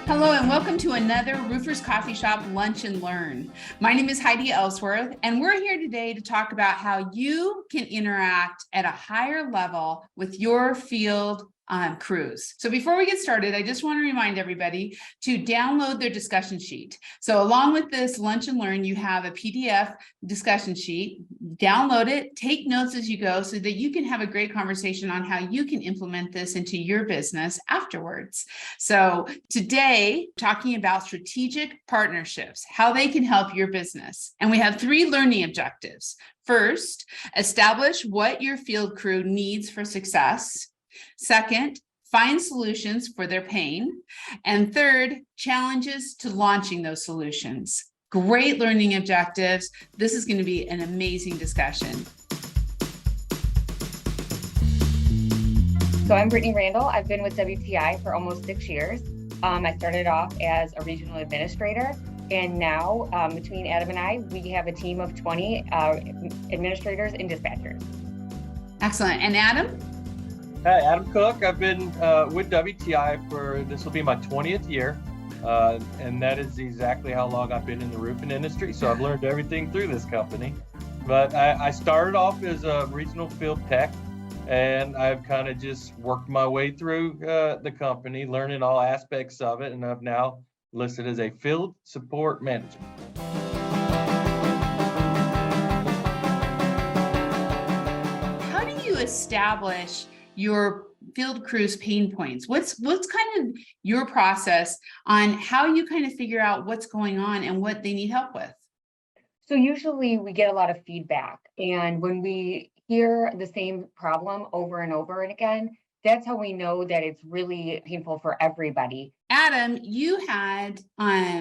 Hello and welcome to another Roofers Coffee Shop Lunch and Learn. My name is Heidi Ellsworth and we're here today to talk about how you can interact at a higher level with your field crews. So before we get started, I just want to remind everybody to download their discussion sheet. So along with this Lunch and Learn, you have a PDF discussion sheet. Download it, take notes as you go so that you can have a great conversation on how you can implement this into your business afterwards. So today, talking about strategic partnerships, how they can help your business. And we have 3 learning objectives. First, establish what your field crew needs for success. Second, find solutions for their pain. And third, challenges to launching those solutions. Great learning objectives. This is going to be an amazing discussion. So I'm Brittany Randall. I've been with WTI for almost 6 years. I started off as a regional administrator, and now between Adam and I, we have a team of 20 administrators and dispatchers. Excellent. And Adam? Hi, Adam Cook. I've been with WTI for, this will be my 20th year. And that is exactly how long I've been in the roofing industry. So I've learned everything through this company. But I started off as a regional field tech, and I've kind of just worked my way through the company, learning all aspects of it. And I've now listed as a field support manager. How do you establish your field crew's pain points? What's kind of your process on how you kind of figure out what's going on and what they need help with? So usually we get a lot of feedback, and when we hear the same problem over and over and again, that's how we know that it's really painful for everybody. Adam, you had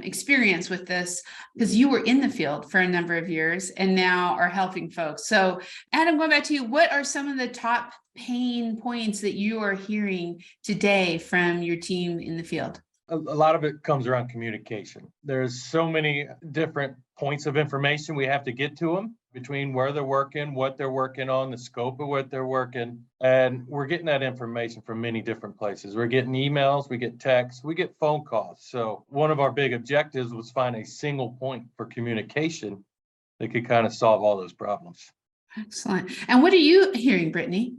experience with this because you were in the field for a number of years and now are helping folks. So Adam, going back to you, what are some of the top pain points that you are hearing today from your team in the field? A lot of it comes around communication. There's so many different points of information we have to get to them between where they're working, what they're working on, the scope of what they're working. And we're getting that information from many different places. We're getting emails, we get texts, we get phone calls. So one of our big objectives was find a single point for communication that could kind of solve all those problems. Excellent. And what are you hearing, Brittany?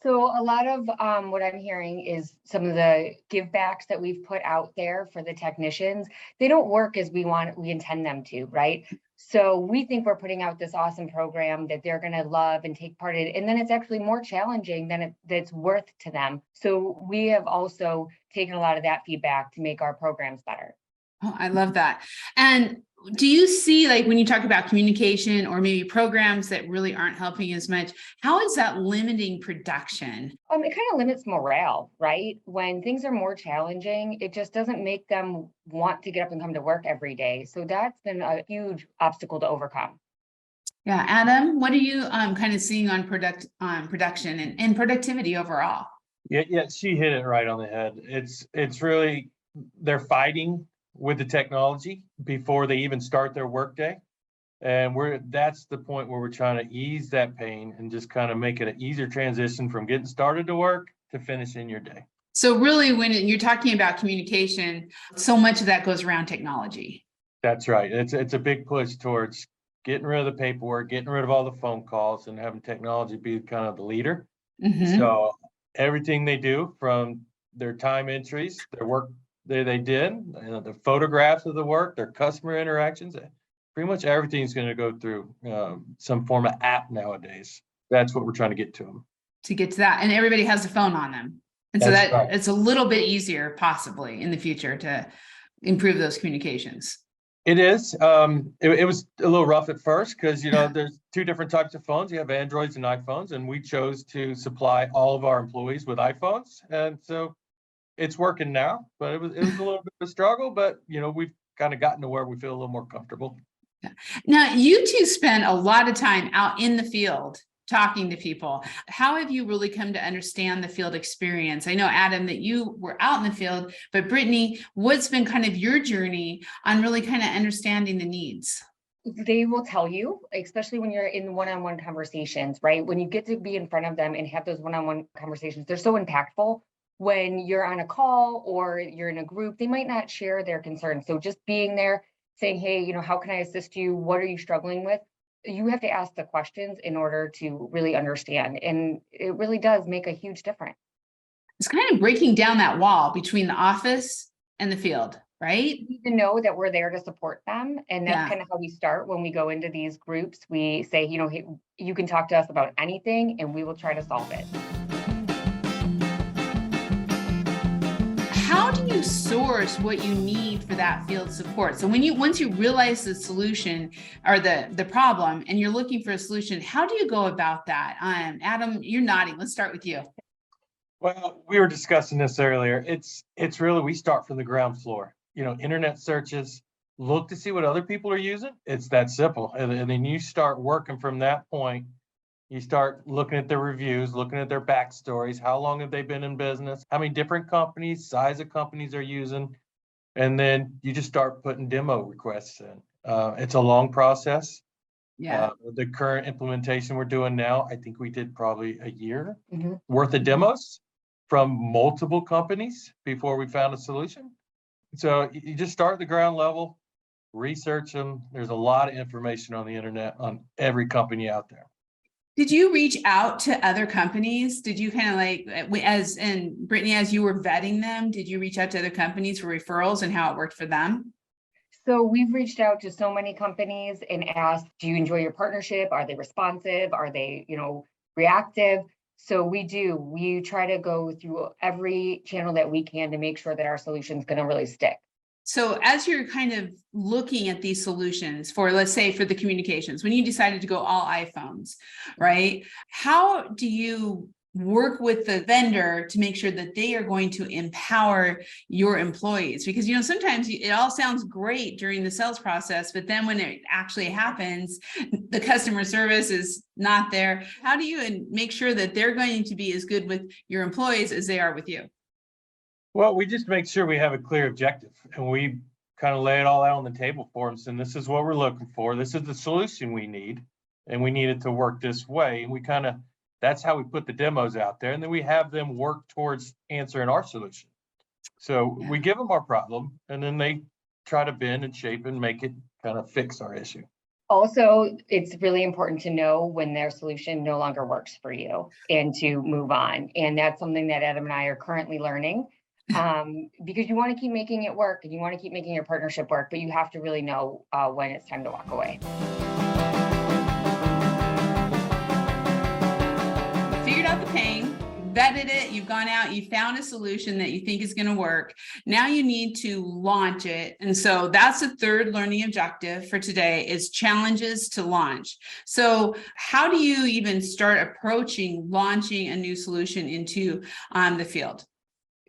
So a lot of what I'm hearing is some of the give backs that we've put out there for the technicians. They don't work as we intend them to, right? So we think we're putting out this awesome program that they're going to love and take part in, and then it's actually more challenging than it's worth to them. So we have also taken a lot of that feedback to make our programs better. Oh, I love that. And do you see, like, when you talk about communication or maybe programs that really aren't helping as much, how is that limiting production? It kind of limits morale, right? When things are more challenging, it just doesn't make them want to get up and come to work every day. So that's been a huge obstacle to overcome. Yeah, Adam, what are you kind of seeing on production and productivity overall? Yeah, she hit it right on the head. It's really, they're fighting with the technology before they even start their workday. And that's the point where we're trying to ease that pain and just kind of make it an easier transition from getting started to work to finishing your day. So really, when you're talking about communication, so much of that goes around technology. That's right. It's a big push towards getting rid of the paperwork, getting rid of all the phone calls, and having technology be kind of the leader. Mm-hmm. So everything they do, from their time entries, their work they did, the photographs of the work, their customer interactions, pretty much everything's going to go through some form of app nowadays. That's what we're trying to get to them. To get to that, and everybody has a phone on them, and so that right. It's a little bit easier, possibly in the future, to improve those communications. It is. It was a little rough at first because there's 2 different types of phones. You have Androids and iPhones, and we chose to supply all of our employees with iPhones, and so it's working now, but it was a little bit of a struggle, but we've kind of gotten to where we feel a little more comfortable. Yeah. Now, you two spend a lot of time out in the field talking to people. How have you really come to understand the field experience? I know, Adam, that you were out in the field, but Brittany, what's been kind of your journey on really kind of understanding the needs? They will tell you, especially when you're in one-on-one conversations, right? When you get to be in front of them and have those one-on-one conversations, they're so impactful. when you're on a call or you're in a group, they might not share their concerns. So just being there saying, hey, how can I assist you? What are you struggling with? You have to ask the questions in order to really understand. And it really does make a huge difference. It's kind of breaking down that wall between the office and the field, right? You need to know that we're there to support them. And that's kind of how we start when we go into these groups. We say, hey, you can talk to us about anything and we will try to solve it. How do you source what you need for that field support? So once you realize the solution or the problem and you're looking for a solution, how do you go about that? Adam, you're nodding. Let's start with you. Well, we were discussing this earlier. It's really, we start from the ground floor. Internet searches, look to see what other people are using. It's that simple. And then you start working from that point. You start looking at their reviews, looking at their backstories. How long have they been in business? How many different companies, size of companies they're using? And then you just start putting demo requests in. It's a long process. Yeah. The current implementation we're doing now, I think we did probably a year Mm-hmm. worth of demos from multiple companies before we found a solution. So you just start at the ground level, research them. There's a lot of information on the internet on every company out there. Did you reach out to other companies? Did you kind of Brittany, as you were vetting them, did you reach out to other companies for referrals and how it worked for them? So we've reached out to so many companies and asked, do you enjoy your partnership? Are they responsive? Are they, reactive? So we try to go through every channel that we can to make sure that our solution is going to really stick. So as you're kind of looking at these solutions for, let's say, for the communications, when you decided to go all iPhones, right? How do you work with the vendor to make sure that they are going to empower your employees? Because, sometimes it all sounds great during the sales process, but then when it actually happens, the customer service is not there. How do you make sure that they're going to be as good with your employees as they are with you? Well, we just make sure we have a clear objective and we kind of lay it all out on the table for them. And this is what we're looking for. This is the solution we need, and we need it to work this way. And that's how we put the demos out there. And then we have them work towards answering our solution. So we give them our problem and then they try to bend and shape and make it kind of fix our issue. Also, it's really important to know when their solution no longer works for you and to move on. And that's something that Adam and I are currently learning. Because you want to keep making it work and you want to keep making your partnership work, but you have to really know when it's time to walk away. Figured out the pain, vetted it, you've gone out, you found a solution that you think is going to work. Now you need to launch it. And so that's the third learning objective for today is challenges to launch. So how do you even start approaching launching a new solution into the field?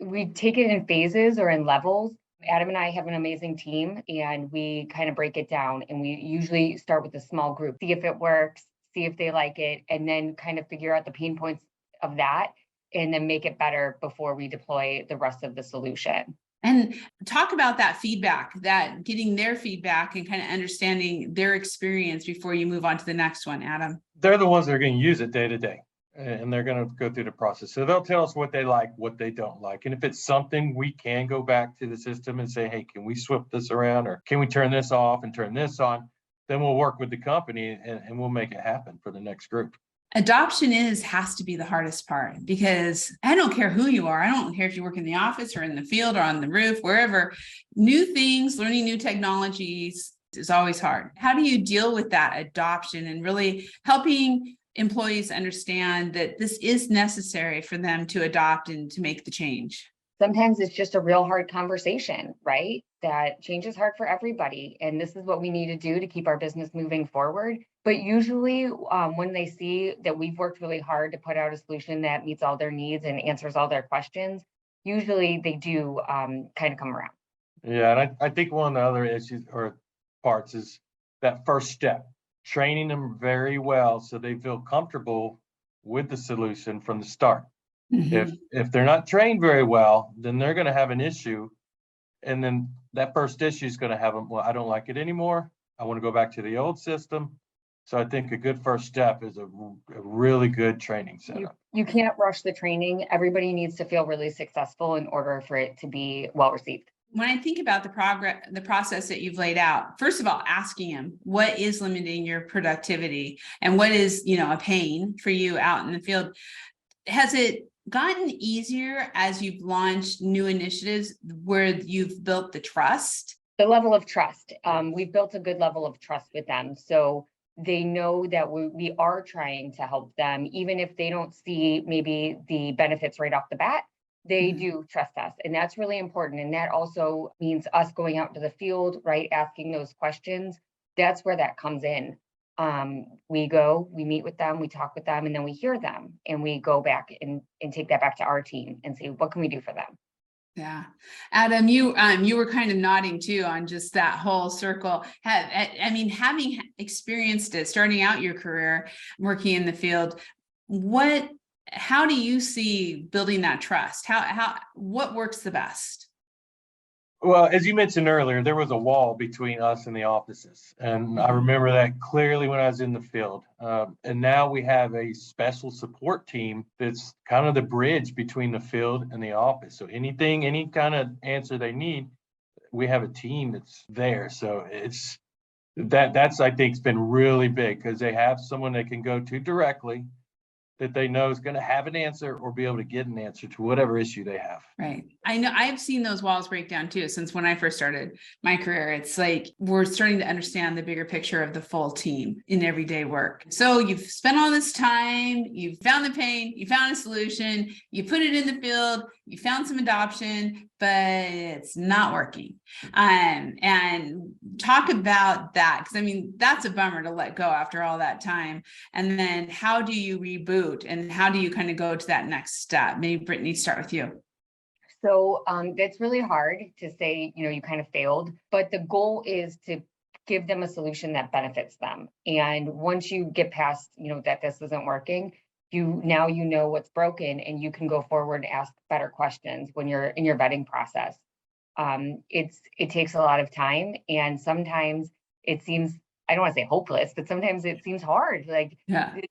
We take it in phases or in levels. Adam and I have an amazing team and we kind of break it down, and we usually start with a small group, see if it works, see if they like it, and then kind of figure out the pain points of that and then make it better before we deploy the rest of the solution. And talk about that feedback, that getting their feedback and kind of understanding their experience before you move on to the next one, Adam. They're the ones that are going to use it day to day. And they're going to go through the process. So they'll tell us what they like, what they don't like. And if it's something we can go back to the system and say, hey, can we swap this around, or can we turn this off and turn this on? Then we'll work with the company and we'll make it happen for the next group. Adoption has to be the hardest part, because I don't care who you are. I don't care if you work in the office or in the field or on the roof, wherever. New things, learning new technologies is always hard. How do you deal with that adoption and really helping employees understand that this is necessary for them to adopt and to make the change? Sometimes it's just a real hard conversation, right? That change is hard for everybody. And this is what we need to do to keep our business moving forward. But usually when they see that we've worked really hard to put out a solution that meets all their needs and answers all their questions, usually they do kind of come around. Yeah, and I think one of the other issues or parts is that first step. Training them very well so they feel comfortable with the solution from the start. Mm-hmm. If they're not trained very well, then they're going to have an issue, and then that first issue is going to have them, well, I don't like it anymore. I want to go back to the old system. So I think a good first step is a really good training setup. You can't rush the training. Everybody needs to feel really successful in order for it to be well received. When I think about the process that you've laid out, first of all, asking him what is limiting your productivity and what is, a pain for you out in the field. Has it gotten easier as you've launched new initiatives where you've built the trust? The level of trust. We've built a good level of trust with them. So they know that we are trying to help them, even if they don't see maybe the benefits right off the bat. They do trust us, and that's really important. And that also means us going out to the field, right? Asking those questions. That's where that comes in. We go, we meet with them, we talk with them, and then we hear them, and we go back and take that back to our team and say, what can we do for them? Yeah. Adam, you were kind of nodding too on just that whole circle. Having experienced it, starting out your career, working in the field, how do you see building that trust? What works the best? Well, as you mentioned earlier, there was a wall between us and the offices. And I remember that clearly when I was in the field. And now we have a special support team that's kind of the bridge between the field and the office. So any kind of answer they need, we have a team that's there. So that's I think has been really big because they have someone they can go to directly that they know is going to have an answer or be able to get an answer to whatever issue they have. Right. I know I've seen those walls break down too. Since when I first started my career, it's like we're starting to understand the bigger picture of the full team in everyday work. So you've spent all this time, you've found the pain, you found a solution, you put it in the field, you found some adoption, but it's not working. And talk about that, because that's a bummer to let go after all that time. And then how do you reboot and how do you kind of go to that next step? Maybe Brittany, start with you. So that's really hard to say, you kind of failed, but the goal is to give them a solution that benefits them. And once you get past, that this isn't working, now you know what's broken and you can go forward and ask better questions when you're in your vetting process. It takes a lot of time, and sometimes it seems, I don't want to say hopeless, but sometimes it seems hard. Like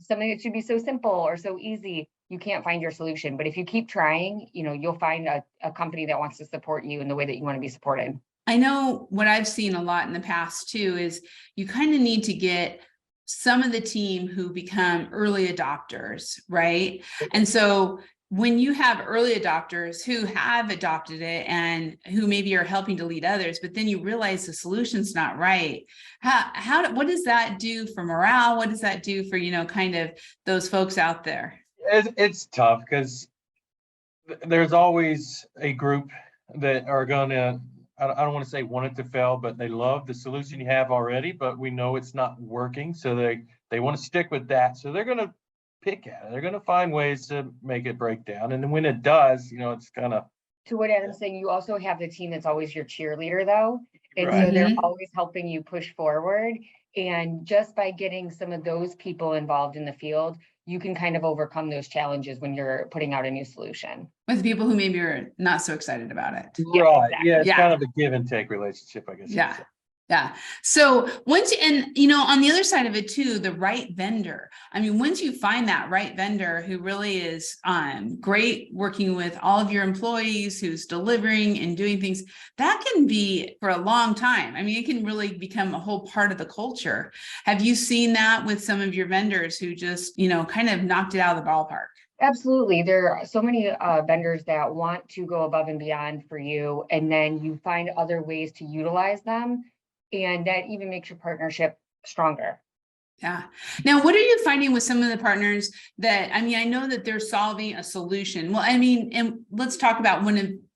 something that should be so simple or so easy, you can't find your solution. But if you keep trying, you'll find a company that wants to support you in the way that you want to be supported. I know what I've seen a lot in the past too is you kind of need to get some of the team who become early adopters, right? And so when you have early adopters who have adopted it and who maybe are helping to lead others, but then you realize the solution's not right. What does that do for morale? What does that do for, kind of those folks out there? It's tough because there's always a group that are going to, I don't want to say want it to fail, but they love the solution you have already, but we know it's not working. So they want to stick with that. So they're going to pick at it. They're going to find ways to make it break down. And then when it does, it's kind of. To what Adam's saying, you also have the team that's always your cheerleader though. And Right. So they're always helping you push forward. And just by getting some of those people involved in the field, you can kind of overcome those challenges when you're putting out a new solution. With people who maybe are not so excited about it. Right. Exactly. Yeah, it's kind of a give and take relationship, I guess. Yeah. Yeah. So once, on the other side of it too, the right vendor. Once you find that right vendor who really is great working with all of your employees, who's delivering and doing things, that can be for a long time. It can really become a whole part of the culture. Have you seen that with some of your vendors who just, kind of knocked it out of the ballpark? Absolutely. There are so many vendors that want to go above and beyond for you, and then you find other ways to utilize them. And that even makes your partnership stronger. Yeah. Now, what are you finding with some of the partners that, I know that they're solving a solution. Well, and let's talk about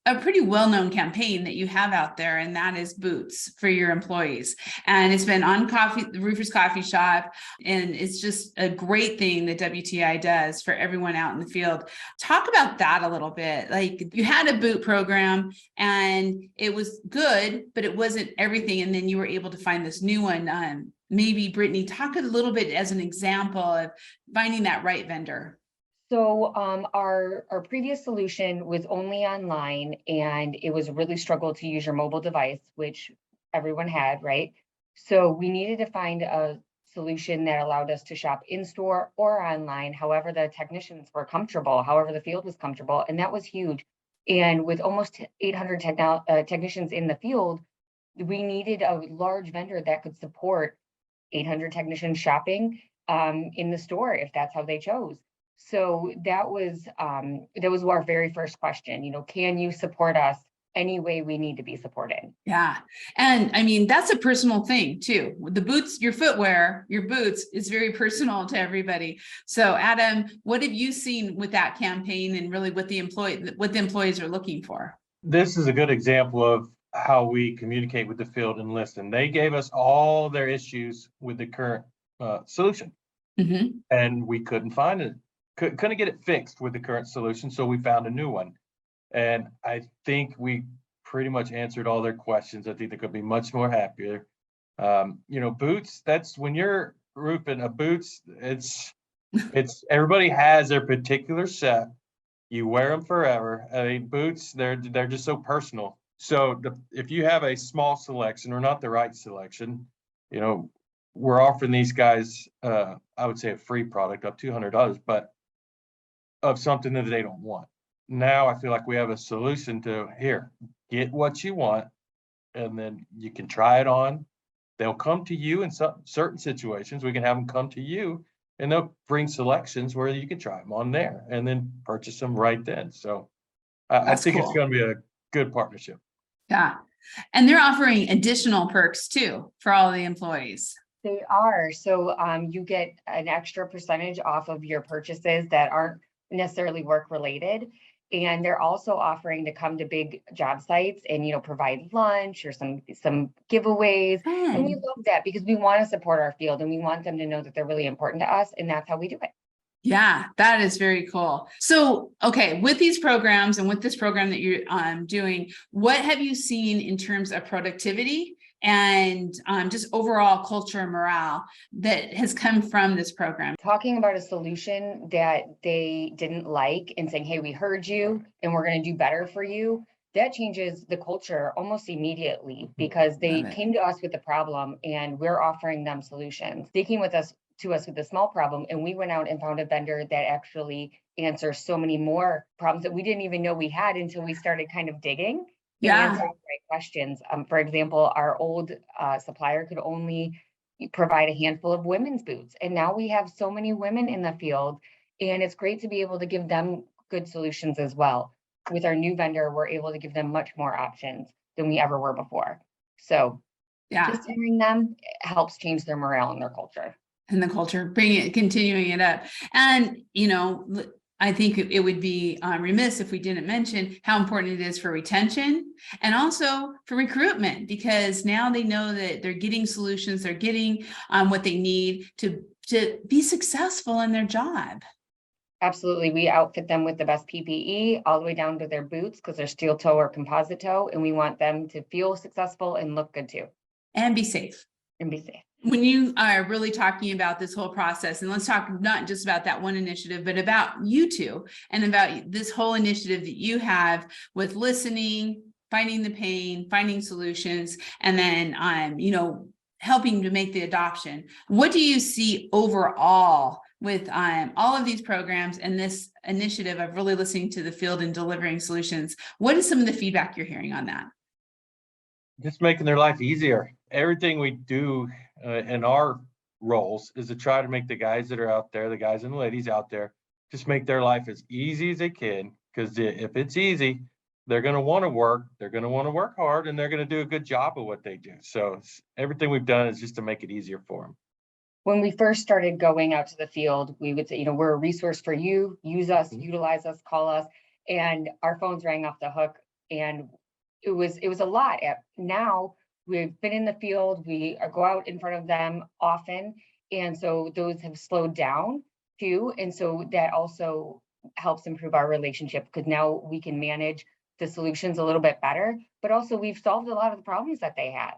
a pretty well-known campaign that you have out there, and that is boots for your employees. And it's been on the Roofers Coffee Shop, and it's just a great thing that WTI does for everyone out in the field. Talk about that a little bit. Like, you had a boot program and it was good, but it wasn't everything. And then you were able to find this new one. Maybe Brittany, talk a little bit as an example of finding that right vendor. So our previous solution was only online, and it was really struggled to use your mobile device, which everyone had, right? So we needed to find a solution that allowed us to shop in store or online, however the technicians were comfortable, however the field was comfortable, and that was huge. And with almost 800 technicians in the field, we needed a large vendor that could support 800 technicians shopping in the store if that's how they chose. So that was our very first question. You know, can you support us any way we need to be supported? Yeah. And I mean, that's a personal thing too. The boots, your footwear, your boots is very personal to everybody. So Adam, what have you seen with that campaign and really what the employees are looking for? This is a good example of how we communicate with the field and listen. They gave us all their issues with the current solution, and we couldn't find it. Couldn't get it fixed with the current solution, so we found a new one. And I think we pretty much answered all their questions. I think they could be much more happier. You know, boots, that's when you're roofing a boots, it's everybody has their particular set. You wear them forever. I mean, boots, they're just so personal. So if you have a small selection or not the right selection, you know, we're offering these guys, I would say a free product up $200, but of something that they don't want. Now I feel like we have a solution to here, get what you want, and then you can try it on. They'll come to you in some certain situations. We can have them come to you and they'll bring selections where you can try them on there and then purchase them right then. So I think cool. It's going to be a good partnership. Yeah. And they're offering additional perks too for all the employees. They are. So you get an extra percentage off of your purchases that aren't necessarily work related. And they're also offering to come to big job sites and, you know, provide lunch or some giveaways. And we love that because we want to support our field and we want them to know that they're really important to us. And that's how we do it. Yeah, that is very cool. So, okay, with these programs and with this program that you're doing, what have you seen in terms of productivity and just overall culture and morale that has come from this program? Talking about a solution that they didn't like and saying, hey, we heard you and we're going to do better for you. That changes the culture almost immediately because they came to us with a problem and we're offering them solutions. They came to us with a small problem and we went out and found a vendor that actually answers so many more problems that we didn't even know we had until we started kind of digging. Yeah. And answer the right questions. For example, our old supplier could only provide a handful of women's boots. And now we have so many women in the field and it's great to be able to give them good solutions as well. With our new vendor, we're able to give them much more options than we ever were before. So just hearing them helps change their morale and their culture. And the culture, continuing it up. And, you know, I think it would be remiss if we didn't mention how important it is for retention and also for recruitment, because now they know that they're getting solutions, they're getting what they need to be successful in their job. Absolutely. We outfit them with the best PPE all the way down to their boots because they're steel toe or composite toe. And we want them to feel successful and look good too. And be safe. When you are really talking about this whole process, and let's talk not just about that one initiative, but about you two and about this whole initiative that you have with listening, finding the pain, finding solutions, and then, you know, helping to make the adoption. What do you see overall with all of these programs and this initiative of really listening to the field and delivering solutions? What is some of the feedback you're hearing on that? Just making their life easier. Everything we do in our roles is to try to make the guys that are out there, the guys and the ladies out there, just make their life as easy as they can. Because if it's easy, they're going to want to work. They're going to want to work hard, and they're going to do a good job of what they do. So everything we've done is just to make it easier for them. When we first started going out to the field, we would say, you know, we're a resource for you. Use us, utilize us, call us, and our phones rang off the hook. And it was a lot. Now we've been in the field, we go out in front of them often. And so those have slowed down too. And so that also helps improve our relationship because now we can manage the solutions a little bit better, but also we've solved a lot of the problems that they had.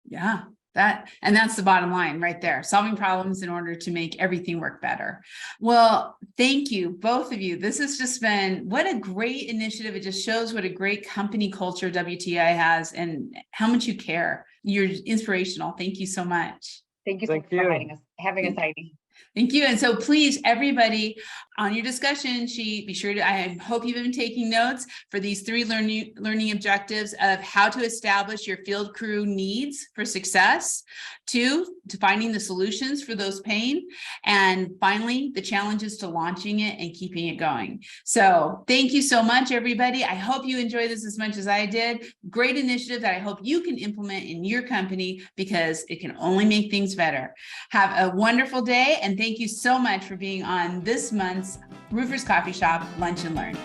Yeah, that's the bottom line right there, solving problems in order to make everything work better. Well, thank you, both of you. This has just been, what a great initiative. It just shows what a great company culture WTI has and how much you care. You're inspirational. Thank you so much. Thank you so Thank much for you. having us, Heidi. Thank you. And so please, everybody, on your discussion sheet, be sure to, I hope you've been taking notes for these 3 learning objectives of how to establish your field crew needs for success, 2, to finding the solutions for those pain, and finally, the challenges to launching it and keeping it going. So thank you so much, everybody. I hope you enjoyed this as much as I did. Great initiative that I hope you can implement in your company because it can only make things better. Have a wonderful day, and thank you so much for being on this month's Roofers Coffee Shop Lunch and Learn.